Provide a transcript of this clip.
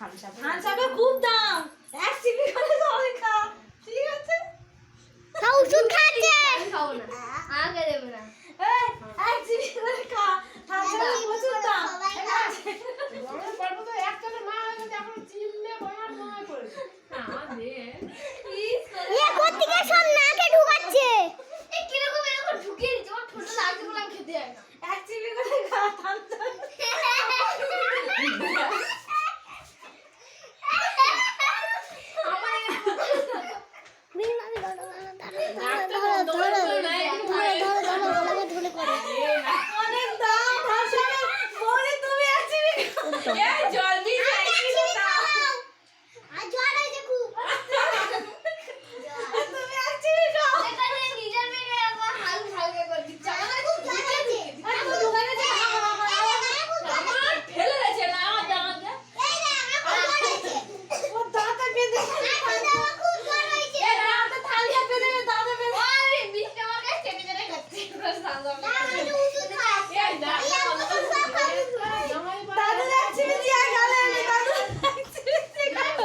থামসাপের খুব দাম, 1 চিপি করে সবাই খা, ঠিক আছে? তা ওষুধ খাচ্ছে। আমি খাবো না, আমাকে দেবে না। এই 1 চিপি করে খা, থামসাপের প্রচুর দাম। গরমের পর তো একটানে মা হয়ে গেছে, এখন চিল্লে বয়ার নয় করেছে। এ কোত্থেকে সব নাকে ঢুকাচ্ছে। এই কিরকম এরকম ঢুকিয়ে দিচ্ছে, আমার ঠোঁটে লাগছে বলে আমি খেতে যাই না। 1 চিপি করে খা থামসাপ। অনেক দাম থামসাপের, বলে তুমি 1 চিপি খা। এই জল